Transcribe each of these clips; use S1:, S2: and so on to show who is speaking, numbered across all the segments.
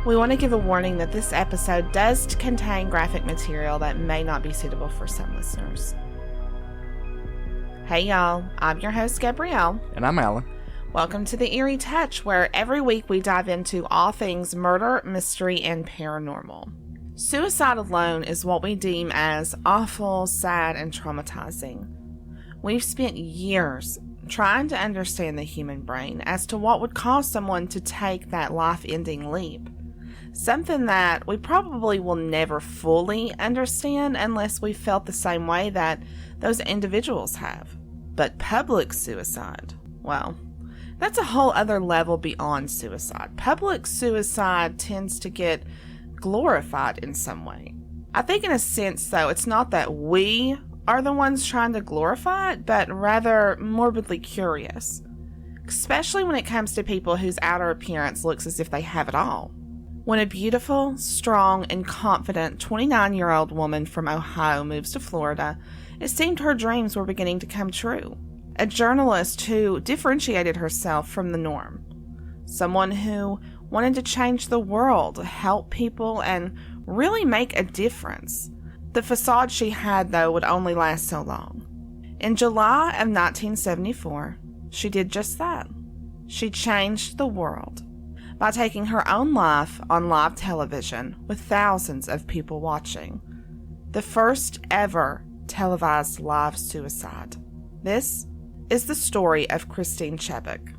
S1: We want to give a warning that this episode does contain graphic material that may not be suitable for some listeners. Hey y'all, I'm your host Gabrielle.
S2: And I'm Alan.
S1: Welcome to the Eerie Touch, where every week we dive into all things murder, mystery, and paranormal. Suicide alone is what we deem as awful, sad, and traumatizing. We've spent years trying to understand the human brain as to what would cause someone to take that life-ending leap. Something that we probably will never fully understand unless we felt the same way that those individuals have. But public suicide, well, that's a whole other level beyond suicide. Public suicide tends to get glorified in some way. I think in a sense, though, it's not that we are the ones trying to glorify it, but rather morbidly curious. Especially when it comes to people whose outer appearance looks as if they have it all. When a beautiful, strong, and confident 29-year-old woman from Ohio moves to Florida, it seemed her dreams were beginning to come true. A journalist who differentiated herself from the norm. Someone who wanted to change the world, help people, and really make a difference. The facade she had, though, would only last so long. In July of 1974, she did just that. She changed the world by taking her own life on live television with thousands of people watching. The first ever televised live suicide. This is the story of Christine Chubbuck.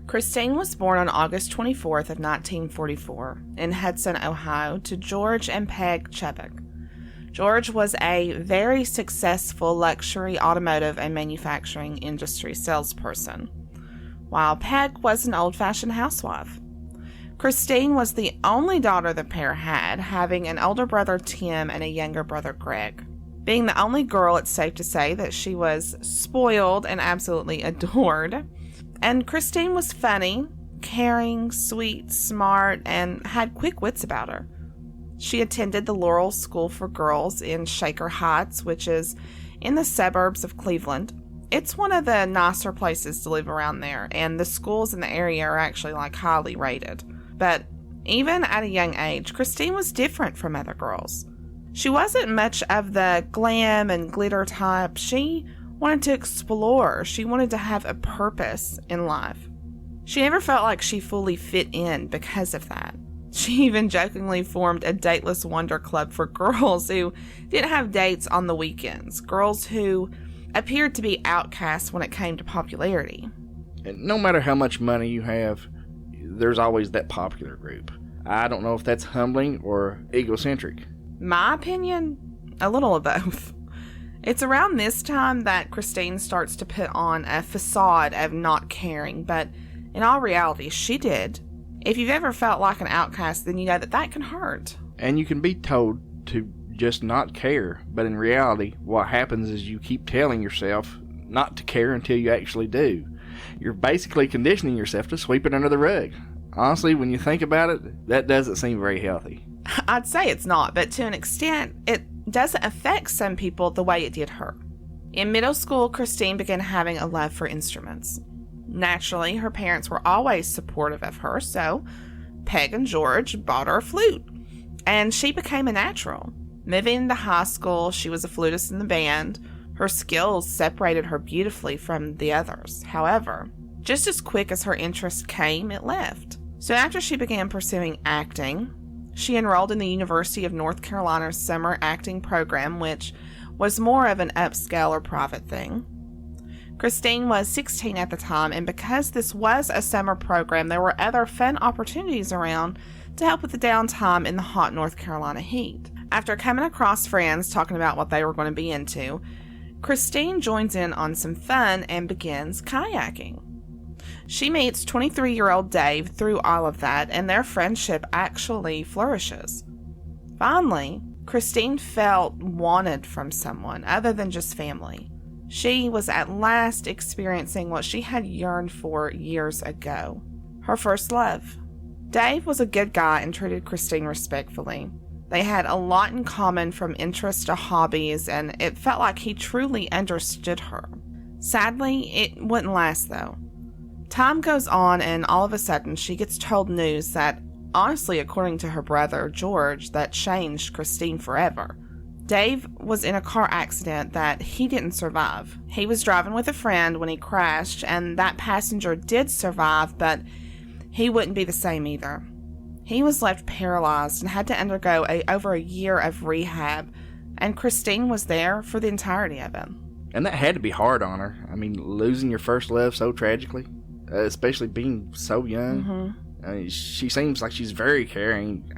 S1: Christine was born on August 24th of 1944 in Hudson, Ohio, to George and Peg Chubbuck. George was a very successful luxury automotive and manufacturing industry salesperson, while Peg was an old-fashioned housewife. Christine was the only daughter the pair had, having an older brother Tim and a younger brother Greg. Being the only girl, it's safe to say that she was spoiled and absolutely adored. And Christine was funny, caring, sweet, smart, and had quick wits about her. She attended the Laurel School for Girls in Shaker Heights, which is in the suburbs of Cleveland. It's one of the nicer places to live around there, and the schools in the area are actually highly rated. But even at a young age, Christine was different from other girls. She wasn't much of the glam and glitter type. She wanted to explore. She wanted to have a purpose in life. She never felt like she fully fit in because of that. She even jokingly formed a dateless wonder club for girls who didn't have dates on the weekends. Girls who appeared to be outcasts when it came to popularity.
S2: And no matter how much money you have, there's always that popular group. I don't know if that's humbling or egocentric.
S1: My opinion, a little of both. It's around this time that Christine starts to put on a facade of not caring, but in all reality, she did. If you've ever felt like an outcast, then you know that that can hurt.
S2: And you can be told to just not care, but in reality, what happens is you keep telling yourself not to care until you actually do. You're basically conditioning yourself to sweep it under the rug. Honestly, when you think about it, that doesn't seem very healthy.
S1: I'd say it's not, but to an extent, it doesn't affect some people the way it did her. In middle school, Christine began having a love for instruments. Naturally, her parents were always supportive of her, so Peg and George bought her a flute, and she became a natural. Moving into high school, she was a flutist in the band. Her skills separated her beautifully from the others. However, just as quick as her interest came, it left. So after she began pursuing acting, she enrolled in the University of North Carolina's summer acting program, which was more of an upscale or private thing. Christine was 16 at the time, and because this was a summer program, there were other fun opportunities around to help with the downtime in the hot North Carolina heat. After coming across friends talking about what they were going to be into, Christine joins in on some fun and begins kayaking. She meets 23-year-old Dave through all of that, and their friendship actually flourishes. Finally, Christine felt wanted from someone other than just family. She was at last experiencing what she had yearned for years ago, her first love. Dave was a good guy and treated Christine respectfully. They had a lot in common from interests to hobbies, and it felt like he truly understood her. Sadly, it wouldn't last though. Time goes on, and all of a sudden she gets told news that honestly, according to her brother, George, that changed Christine forever. Dave was in a car accident that he didn't survive. He was driving with a friend when he crashed, and that passenger did survive, but he wouldn't be the same either. He was left paralyzed and had to undergo over a year of rehab, and Christine was there for the entirety of it.
S2: And that had to be hard on her. I mean, losing your first love so tragically, especially being so young.
S1: Mm-hmm.
S2: I mean, she seems like she's very caring,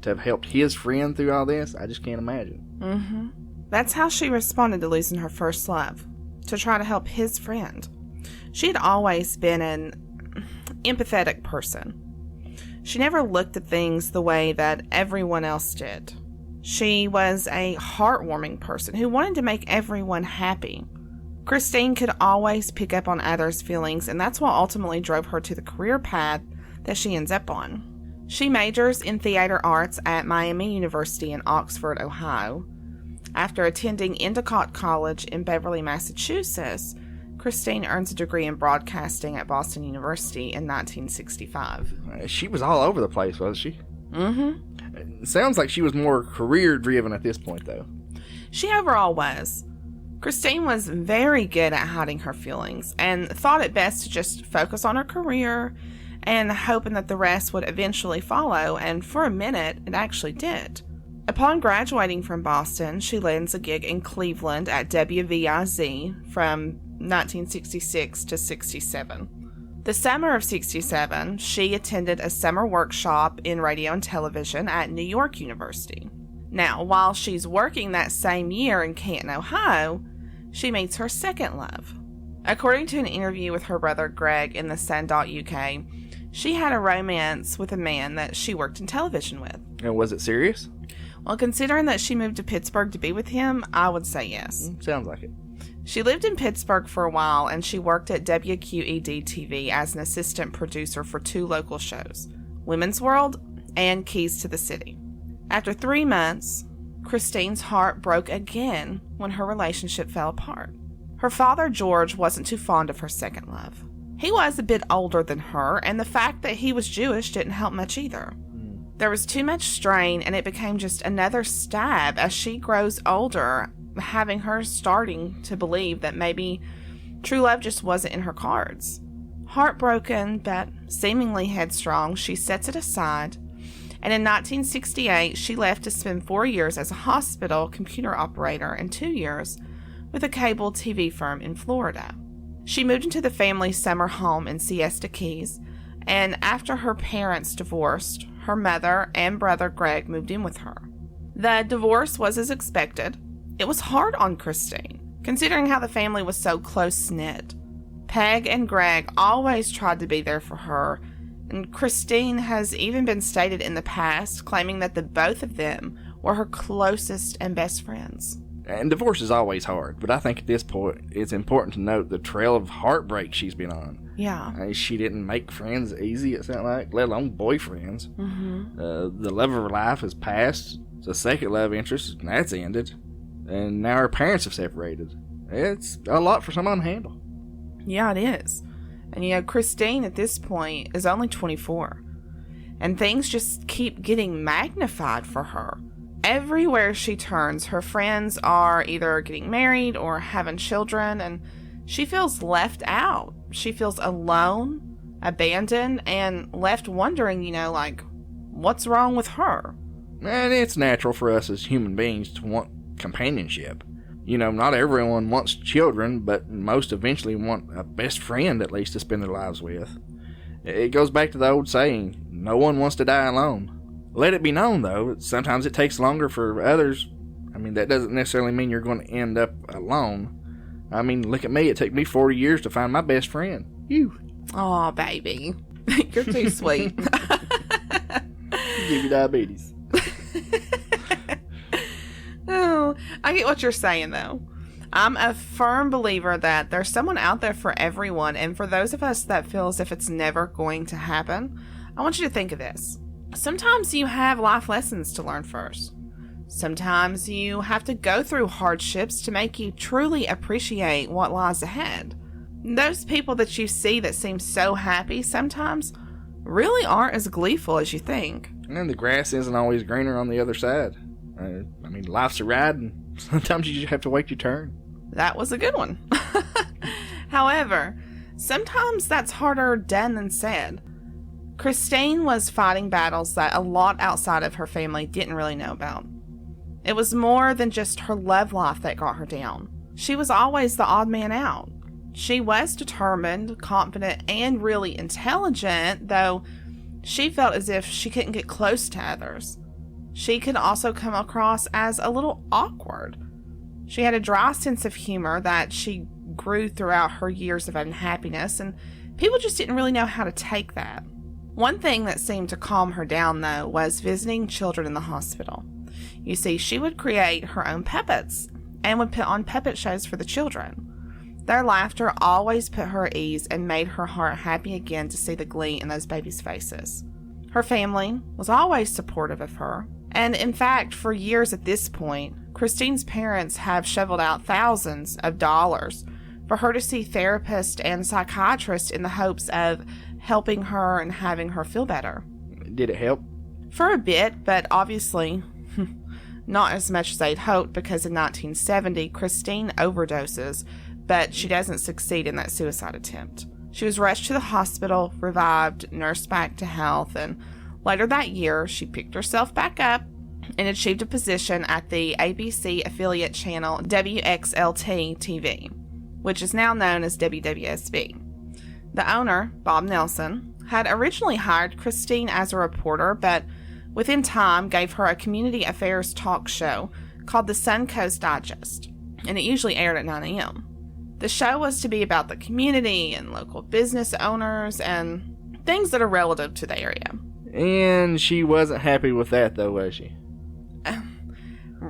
S2: to have helped his friend through all this. I just can't imagine.
S1: Mm-hmm. That's how she responded to losing her first love, to try to help his friend. She had always been an empathetic person. She never looked at things the way that everyone else did. She was a heartwarming person who wanted to make everyone happy. Christine could always pick up on others' feelings, and that's what ultimately drove her to the career path that she ends up on. She majors in theater arts at Miami University in Oxford, Ohio. After attending Endicott College in Beverly, Massachusetts, Christine earns a degree in broadcasting at Boston University in 1965.
S2: She was all over the place, wasn't she?
S1: Mm-hmm.
S2: It sounds like she was more career-driven at this point, though.
S1: She overall was. Christine was very good at hiding her feelings and thought it best to just focus on her career and hoping that the rest would eventually follow, and for a minute, it actually did. Upon graduating from Boston, she lands a gig in Cleveland at WVIZ from 1966 to 67. The summer of 67, she attended a summer workshop in radio and television at New York University. Now, while she's working that same year in Canton, Ohio, she meets her second love. According to an interview with her brother Greg in the Sun.UK, she had a romance with a man that she worked in television with.
S2: And was it serious?
S1: Well, considering that she moved to Pittsburgh to be with him, I would say yes.
S2: Sounds like it.
S1: She lived in Pittsburgh for a while, and she worked at WQED-TV as an assistant producer for 2 local shows, Women's World and Keys to the City. After 3 months, Christine's heart broke again when her relationship fell apart. Her father, George, wasn't too fond of her second love. He was a bit older than her, and the fact that he was Jewish didn't help much either. There was too much strain, and it became just another stab as she grows older, having her starting to believe that maybe true love just wasn't in her cards. Heartbroken, but seemingly headstrong, she sets it aside, and in 1968, she left to spend 4 years as a hospital computer operator and 2 years with a cable TV firm in Florida. She moved into the family's summer home in Siesta Keys, and after her parents divorced, her mother and brother Greg moved in with her. The divorce was as expected. It was hard on Christine, considering how the family was so close-knit. Peg and Greg always tried to be there for her, and Christine has even been stated in the past claiming that the both of them were her closest and best friends.
S2: And divorce is always hard, but I think at this point it's important to note the trail of heartbreak she's been on.
S1: Yeah.
S2: She didn't make friends easy, it sounds like, let alone boyfriends.
S1: Mm-hmm.
S2: The love of her life has passed. The second love interest, that's ended. And now her parents have separated. It's a lot for someone to handle.
S1: Yeah, it is. And Christine at this point is only 24. And things just keep getting magnified for her. Everywhere she turns, her friends are either getting married or having children, and she feels left out. She feels alone, abandoned, and left wondering, what's wrong with her?
S2: And it's natural for us as human beings to want companionship. Not everyone wants children, but most eventually want a best friend at least to spend their lives with. It goes back to the old saying, no one wants to die alone. Let it be known, though, sometimes it takes longer for others. That doesn't necessarily mean you're going to end up alone. Look at me. It took me 40 years to find my best friend. You.
S1: Aw, baby. You're too sweet.
S2: Give you diabetes.
S1: Oh, I get what you're saying, though. I'm a firm believer that there's someone out there for everyone, and for those of us that feel as if it's never going to happen, I want you to think of this. Sometimes you have life lessons to learn first. Sometimes you have to go through hardships to make you truly appreciate what lies ahead. Those people that you see that seem so happy sometimes really aren't as gleeful as you think.
S2: And the grass isn't always greener on the other side. Life's a ride, and sometimes you just have to wait your turn.
S1: That was a good one. However, sometimes that's harder done than said. Christine was fighting battles that a lot outside of her family didn't really know about. It was more than just her love life that got her down. She was always the odd man out. She was determined, confident, and really intelligent, though she felt as if she couldn't get close to others. She could also come across as a little awkward. She had a dry sense of humor that she grew throughout her years of unhappiness, and people just didn't really know how to take that. One thing that seemed to calm her down, though, was visiting children in the hospital. You see, she would create her own puppets and would put on puppet shows for the children. Their laughter always put her at ease and made her heart happy again to see the glee in those babies' faces. Her family was always supportive of her, and in fact, for years at this point, Christine's parents have shoveled out thousands of dollars for her to see therapists and psychiatrists in the hopes of helping her and having her feel better.
S2: Did it help?
S1: For a bit, but obviously not as much as they'd hoped, because in 1970, Christine overdoses, but she doesn't succeed in that suicide attempt. She was rushed to the hospital, revived, nursed back to health, and later that year, she picked herself back up and achieved a position at the ABC affiliate channel WXLT TV, which is now known as WWSB. The owner, Bob Nelson, had originally hired Christine as a reporter, but within time gave her a community affairs talk show called the Suncoast Digest, and it usually aired at 9 a.m. The show was to be about the community and local business owners and things that are relative to the area.
S2: And she wasn't happy with that, though, was she?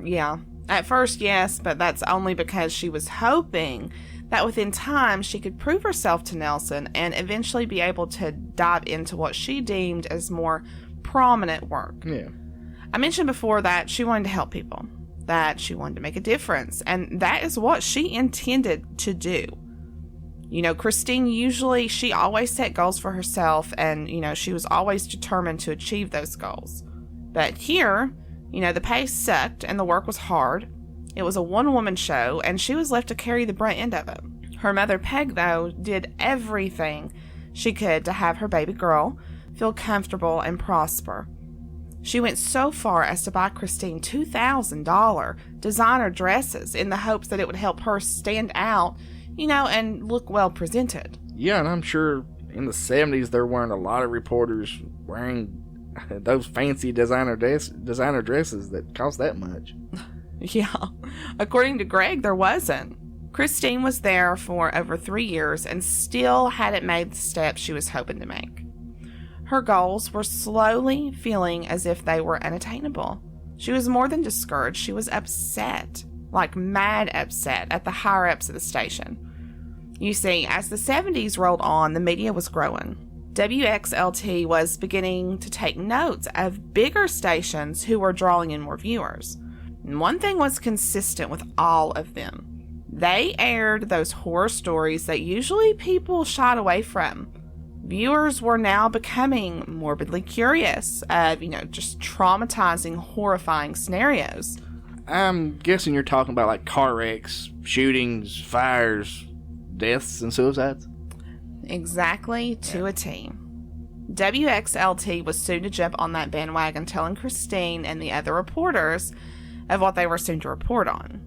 S1: Yeah. At first, yes, but that's only because she was hoping that within time she could prove herself to Nelson and eventually be able to dive into what she deemed as more prominent work.
S2: Yeah.
S1: I mentioned before that she wanted to help people, that she wanted to make a difference, and that is what she intended to do. You know, Christine she always set goals for herself, and, she was always determined to achieve those goals. But here, the pace sucked and the work was hard. It was a one-woman show, and she was left to carry the brunt end of it. Her mother, Peg, though, did everything she could to have her baby girl feel comfortable and prosper. She went so far as to buy Christine $2,000 designer dresses in the hopes that it would help her stand out, and look well presented.
S2: Yeah, and I'm sure in the 70s there weren't a lot of reporters wearing those fancy designer dresses that cost that much.
S1: Yeah, according to Greg, there wasn't. Christine was there for over 3 years and still hadn't made the steps she was hoping to make. Her goals were slowly feeling as if they were unattainable. She was more than discouraged. She was upset, like mad upset, at the higher-ups of the station. You see, as the 70s rolled on, the media was growing. WXLT was beginning to take notes of bigger stations who were drawing in more viewers. And one thing was consistent with all of them. They aired those horror stories that usually people shied away from. Viewers were now becoming morbidly curious of, just traumatizing, horrifying scenarios.
S2: I'm guessing you're talking about like car wrecks, shootings, fires, deaths, and suicides?
S1: Exactly, to a T. WXLT was soon to jump on that bandwagon, telling Christine and the other reporters of what they were soon to report on.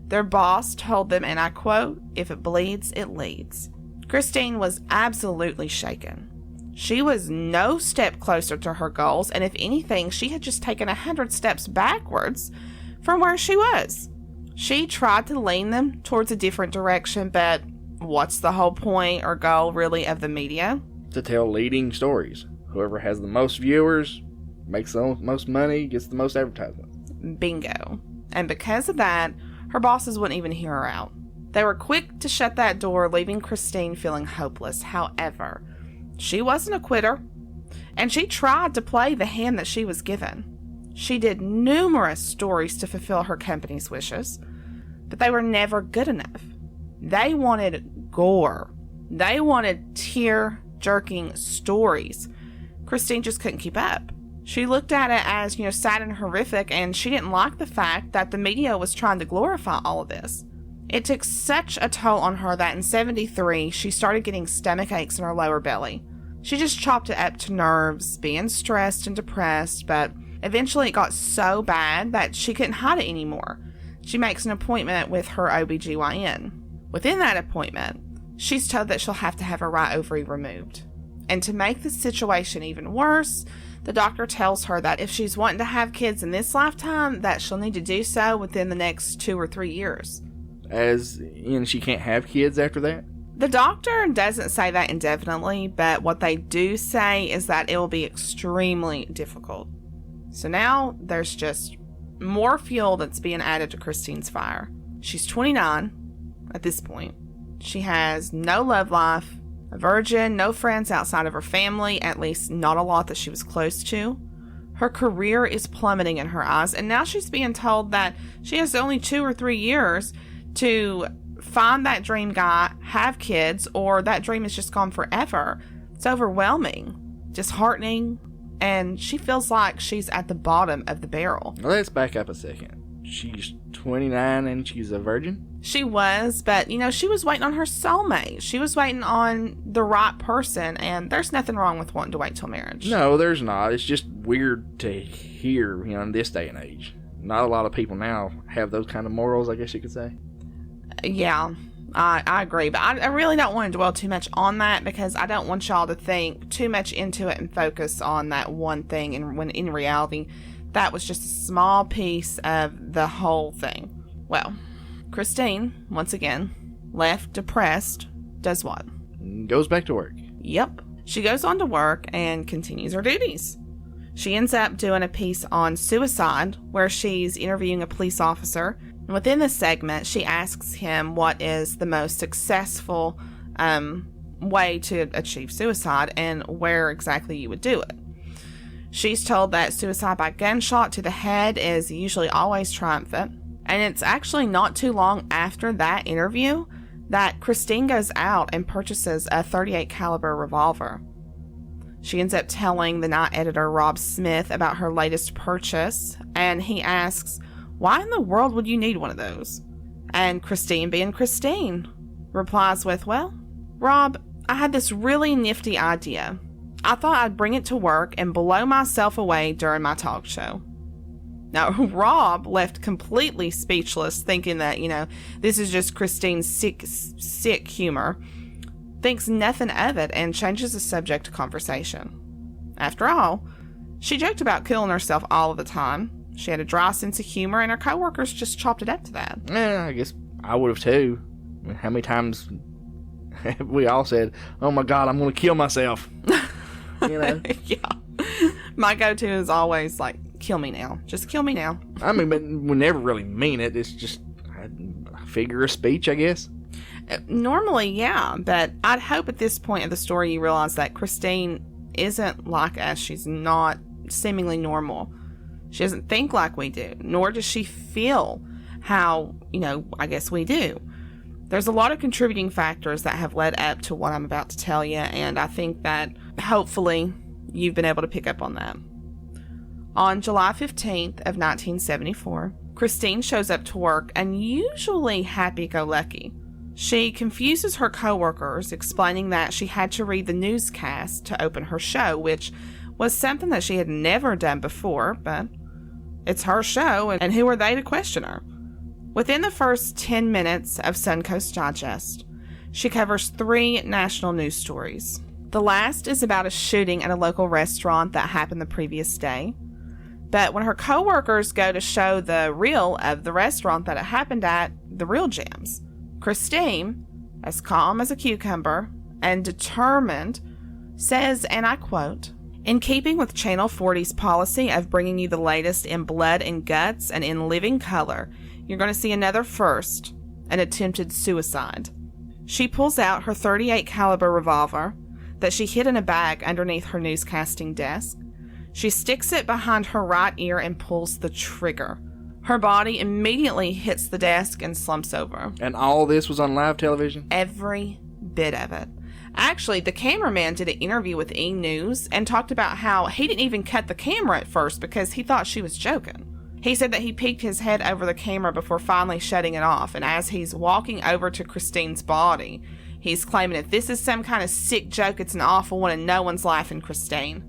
S1: Their boss told them, and I quote, "If it bleeds, it leads." Christine was absolutely shaken. She was no step closer to her goals, and if anything, she had just taken 100 steps backwards from where she was. She tried to lean them towards a different direction, but what's the whole point or goal, really, of the media?
S2: To tell leading stories. Whoever has the most viewers makes the most money, gets the most advertisements.
S1: Bingo. And because of that, her bosses wouldn't even hear her out. They were quick to shut that door, leaving Christine feeling hopeless. However, she wasn't a quitter, and she tried to play the hand that she was given. She did numerous stories to fulfill her company's wishes, but they were never good enough. They wanted gore. They wanted tear-jerking stories Christine just couldn't keep up. She looked at it as, sad and horrific, and she didn't like the fact that the media was trying to glorify all of this. It took such a toll on her that in 1973, she started getting stomach aches in her lower belly. She just chopped it up to nerves, being stressed and depressed, but eventually it got so bad that she couldn't hide it anymore. She makes an appointment with her OBGYN. Within that appointment, she's told that she'll have to have her right ovary removed. And to make the situation even worse, the doctor tells her that if she's wanting to have kids in this lifetime, that she'll need to do so within the next 2 or 3 years.
S2: As in, she can't have kids after that?
S1: The doctor doesn't say that indefinitely, but what they do say is that it will be extremely difficult. So now there's just more fuel that's being added to Christine's fire. She's 29 at this point. She has no love life, a virgin, no friends outside of her family, at least not a lot that she was close to. Her career is plummeting in her eyes, and now she's being told that she has only 2 or 3 years to find that dream guy, have kids, or that dream is just gone forever. It's overwhelming, disheartening, and she feels like she's at the bottom of the barrel.
S2: Let's back up a second. She's 29 and she's a virgin?
S1: She was, but, she was waiting on her soulmate. She was waiting on the right person, and there's nothing wrong with wanting to wait till marriage.
S2: No, there's not. It's just weird to hear, in this day and age. Not a lot of people now have those kind of morals, I guess you could say.
S1: Yeah, I agree, but I really don't want to dwell too much on that because I don't want y'all to think too much into it and focus on that one thing, and when in reality, that was just a small piece of the whole thing. Well, Christine, once again, left depressed, does what?
S2: Goes back to work.
S1: Yep. She goes on to work and continues her duties. She ends up doing a piece on suicide where she's interviewing a police officer. And within this segment, she asks him what is the most successful way to achieve suicide and where exactly you would do it. She's told that suicide by gunshot to the head is usually always triumphant. And it's actually not too long after that interview that Christine goes out and purchases a .38 caliber revolver. She ends up telling the night editor Rob Smith about her latest purchase, and he asks, "Why in the world would you need one of those?" And Christine, being Christine, replies with, "Well, Rob, I had this really nifty idea. I thought I'd bring it to work and blow myself away during my talk show." Now, Rob left completely speechless, thinking that, this is just Christine's sick humor. Thinks nothing of it and changes the subject to conversation. After all, she joked about killing herself all of the time. She had a dry sense of humor, and her coworkers just chopped it up to that.
S2: Yeah, I guess I would have too. I mean, how many times have we all said, "Oh my God, I'm going to kill myself"?
S1: Yeah. My go-to is always like, kill me now. Just kill me now.
S2: I mean, but we never really mean it. It's just a figure of speech, I guess.
S1: Normally, yeah, but I'd hope at this point of the story you realize that Christine isn't like us. She's not seemingly normal. She doesn't think like we do, nor does she feel how, I guess we do. There's a lot of contributing factors that have led up to what I'm about to tell you, and I think that hopefully you've been able to pick up on that. On July 15th of 1974, Christine shows up to work unusually happy-go-lucky. She confuses her coworkers, explaining that she had to read the newscast to open her show, which was something that she had never done before, but it's her show, and who are they to question her? Within the first 10 minutes of Suncoast Digest, she covers 3 national news stories. The last is about a shooting at a local restaurant that happened the previous day. But when her coworkers go to show the reel of the restaurant that it happened at, the reel jams. Christine, as calm as a cucumber and determined, says, and I quote, "In keeping with Channel 40's policy of bringing you the latest in blood and guts and in living color, you're going to see another first, an attempted suicide." She pulls out her .38 caliber revolver that she hid in a bag underneath her newscasting desk. She sticks it behind her right ear and pulls the trigger. Her body immediately hits the desk and slumps over.
S2: And all this was on live television?
S1: Every bit of it. Actually, the cameraman did an interview with E! News and talked about how he didn't even cut the camera at first because he thought she was joking. He said that he peeked his head over the camera before finally shutting it off, and as he's walking over to Christine's body, he's claiming if this is some kind of sick joke, it's an awful one and no one's laughing, Christine.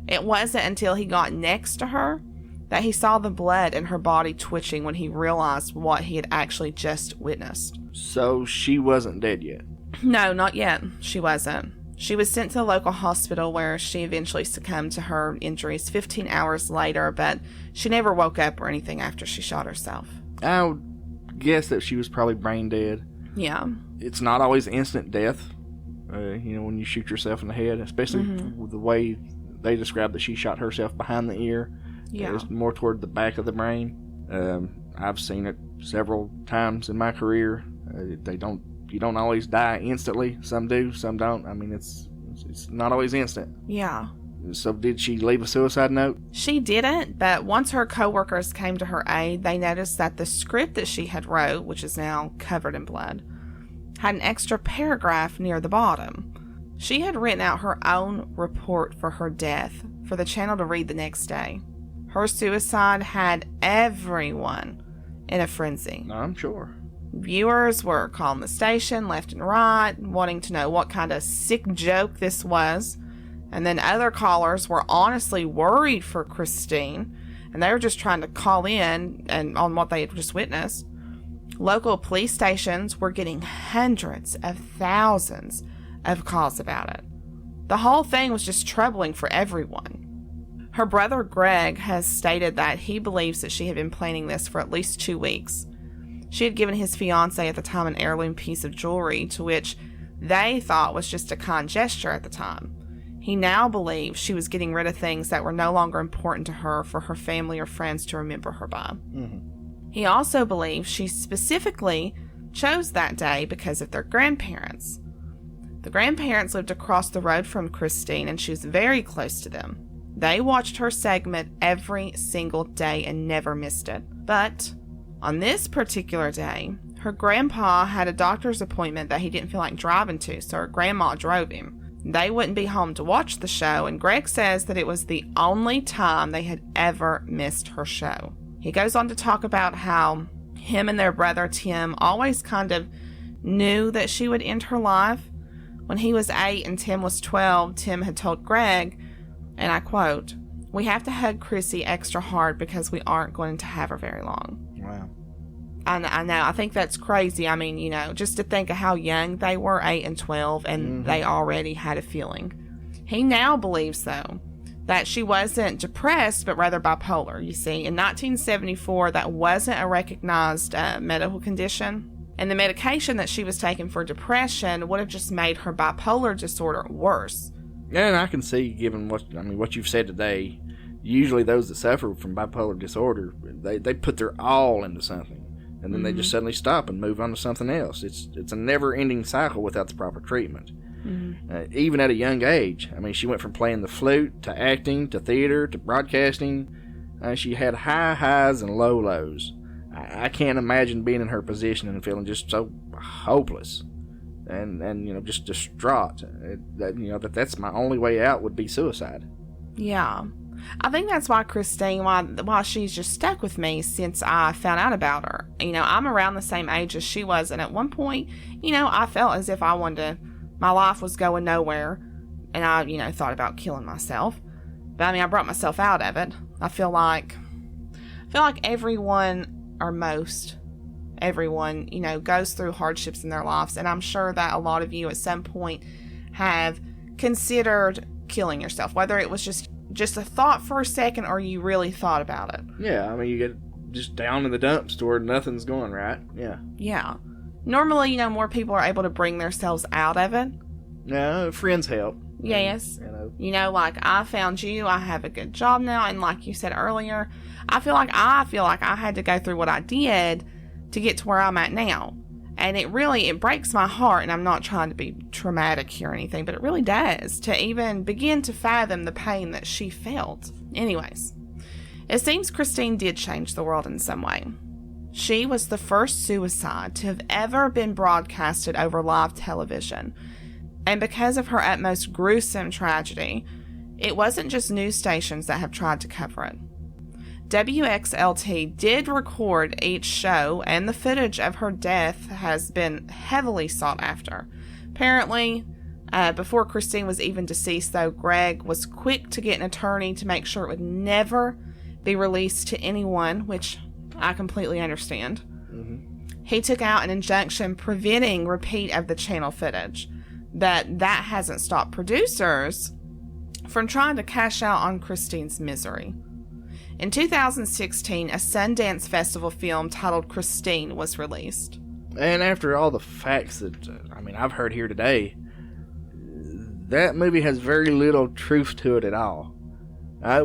S1: It wasn't until he got next to her that he saw the blood in her body twitching when he realized what he had actually just witnessed.
S2: So she wasn't dead yet?
S1: No, not yet. She wasn't. She was sent to a local hospital where she eventually succumbed to her injuries 15 hours later, but she never woke up or anything after she shot herself.
S2: I would guess that she was probably brain dead.
S1: Yeah.
S2: It's not always instant death, when you shoot yourself in the head, especially with the way they described that she shot herself behind the ear.
S1: Yeah.
S2: It's more toward the back of the brain. I've seen it several times in my career. You don't always die instantly. Some do, some don't. I mean, it's not always instant.
S1: Yeah.
S2: So did she leave a suicide note?
S1: She didn't, but once her coworkers came to her aid, they noticed that the script that she had wrote, which is now covered in blood, had an extra paragraph near the bottom. She had written out her own report for her death for the channel to read the next day. Her suicide had everyone in a frenzy.
S2: I'm sure.
S1: Viewers were calling the station left and right, wanting to know what kind of sick joke this was. And then other callers were honestly worried for Christine, and they were just trying to call in and on what they had just witnessed. Local police stations were getting hundreds of thousands of calls about it. The whole thing was just troubling for everyone. Her brother Greg has stated that he believes that she had been planning this for at least 2 weeks. She had given his fiancé at the time an heirloom piece of jewelry, to which they thought was just a kind gesture at the time. He now believes she was getting rid of things that were no longer important to her for her family or friends to remember her by. He also believes she specifically chose that day because of their grandparents. The grandparents lived across the road from Christine, and she was very close to them. They watched her segment every single day and never missed it. But on this particular day, her grandpa had a doctor's appointment that he didn't feel like driving to, so her grandma drove him. They wouldn't be home to watch the show, and Greg says that it was the only time they had ever missed her show. He goes on to talk about how him and their brother Tim always kind of knew that she would end her life. When he was 8 and Tim was 12, Tim had told Greg, and I quote, "We have to hug Chrissy extra hard because we aren't going to have her very long."
S2: Wow.
S1: I know. I think that's crazy. I mean, just to think of how young they were, 8 and 12, and they already had a feeling. He now believes, though, that she wasn't depressed, but rather bipolar. You see, in 1974, that wasn't a recognized medical condition. And the medication that she was taking for depression would have just made her bipolar disorder worse.
S2: And I can see, given what you've said today, usually those that suffer from bipolar disorder, they put their all into something, and then they just suddenly stop and move on to something else. It's a never-ending cycle without the proper treatment. Even at a young age. I mean, she went from playing the flute to acting to theater to broadcasting. She had high highs and low lows. I can't imagine being in her position and feeling just so hopeless and just distraught. That's my only way out would be suicide.
S1: Yeah. I think that's why Christine, why she's just stuck with me since I found out about her. I'm around the same age as she was, and at one point, I felt as if my life was going nowhere, and I, thought about killing myself. But I brought myself out of it. I feel like everyone, or most everyone, goes through hardships in their lives, and I'm sure that a lot of you at some point have considered killing yourself, whether it was just a thought for a second or you really thought about it.
S2: Yeah, you get just down in the dumps to where nothing's going right.
S1: Yeah. Normally, more people are able to bring themselves out of it.
S2: No, friends help.
S1: Yes. Like I found you, I have a good job now, and like you said earlier, I feel like I had to go through what I did to get to where I'm at now. And it breaks my heart, and I'm not trying to be traumatic here or anything, but it really does, to even begin to fathom the pain that she felt. Anyways, it seems Christine did change the world in some way. She was the first suicide to have ever been broadcasted over live television. And because of her utmost gruesome tragedy, it wasn't just news stations that have tried to cover it. WXLT did record each show, and the footage of her death has been heavily sought after. Apparently, before Christine was even deceased, though, Greg was quick to get an attorney to make sure it would never be released to anyone, which I completely understand.
S2: Mm-hmm.
S1: He took out an injunction preventing repeat of the channel footage, but that hasn't stopped producers from trying to cash out on Christine's misery. In 2016, a Sundance Festival film titled Christine was released.
S2: And after all the facts that, I've heard here today, that movie has very little truth to it at all.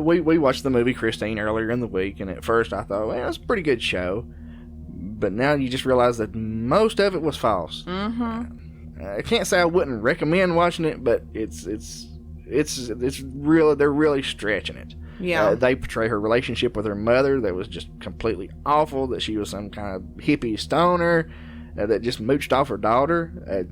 S2: We watched the movie Christine earlier in the week, and at first I thought, well, it's a pretty good show. But now you just realize that most of it was false.
S1: Mm-hmm.
S2: I can't say I wouldn't recommend watching it, but it's real. They're really stretching it.
S1: Yeah.
S2: They portray her relationship with her mother that was just completely awful, that she was some kind of hippie stoner that just mooched off her daughter.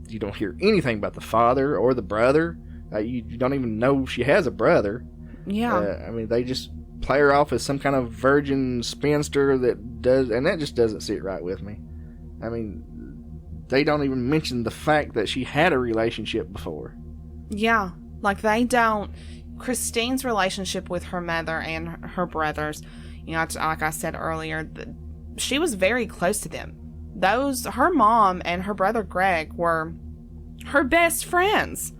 S2: You don't hear anything about the father or the brother. You don't even know she has a brother.
S1: Yeah.
S2: They just play her off as some kind of virgin spinster that just doesn't sit right with me. They don't even mention the fact that she had a relationship before.
S1: Yeah. They don't. Christine's relationship with her mother and her brothers, like I said earlier, she was very close to them. Her mom and her brother Greg were her best friends.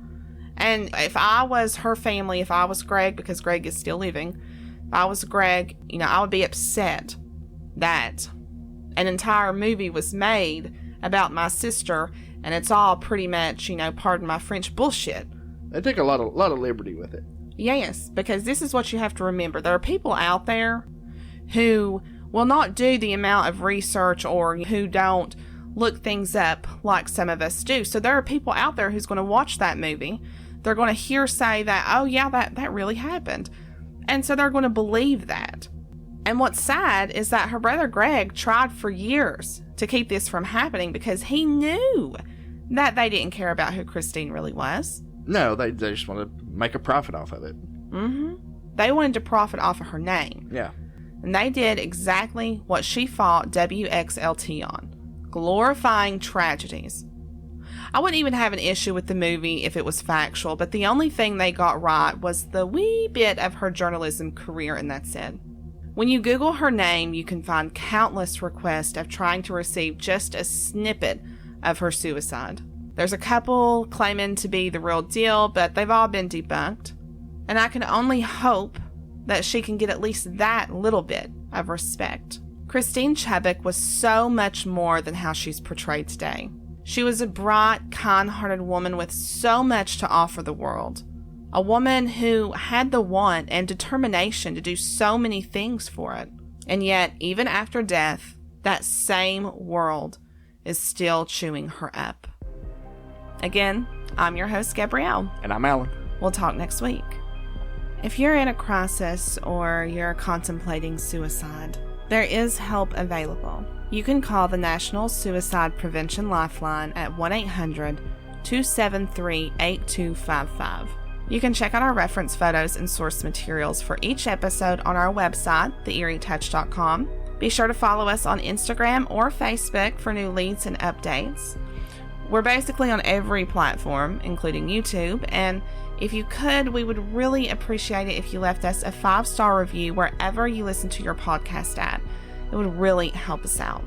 S1: And if I was her family, if I was Greg, because Greg is still living, if I was Greg, I would be upset that an entire movie was made about my sister, and it's all pretty much, pardon my French, bullshit.
S2: They took a lot of liberty with it.
S1: Yes, because this is what you have to remember. There are people out there who will not do the amount of research or who don't look things up like some of us do. So there are people out there who's going to watch that movie. They're going to hear say that, oh yeah, that really happened. And so they're going to believe that. And what's sad is that her brother Greg tried for years to keep this from happening because he knew that they didn't care about who Christine really was.
S2: No, they just want to make a profit off of it.
S1: Mm-hmm. They wanted to profit off of her name.
S2: Yeah.
S1: And they did exactly what she fought WXLT on. Glorifying tragedies. I wouldn't even have an issue with the movie if it was factual, but the only thing they got right was the wee bit of her journalism career, and that's it. When you Google her name, you can find countless requests of trying to receive just a snippet of her suicide. There's a couple claiming to be the real deal, but they've all been debunked. And I can only hope that she can get at least that little bit of respect. Christine Chubbuck was so much more than how she's portrayed today. She was a bright, kind-hearted woman with so much to offer the world. A woman who had the want and determination to do so many things for it. And yet, even after death, that same world is still chewing her up. Again, I'm your host, Gabrielle.
S2: And I'm Alan.
S1: We'll talk next week. If you're in a crisis or you're contemplating suicide, there is help available. You can call the National Suicide Prevention Lifeline at 1-800-273-8255. You can check out our reference photos and source materials for each episode on our website, theeerietouch.com. Be sure to follow us on Instagram or Facebook for new leads and updates. We're basically on every platform, including YouTube, and if you could, we would really appreciate it if you left us a 5-star review wherever you listen to your podcast at. It would really help us out.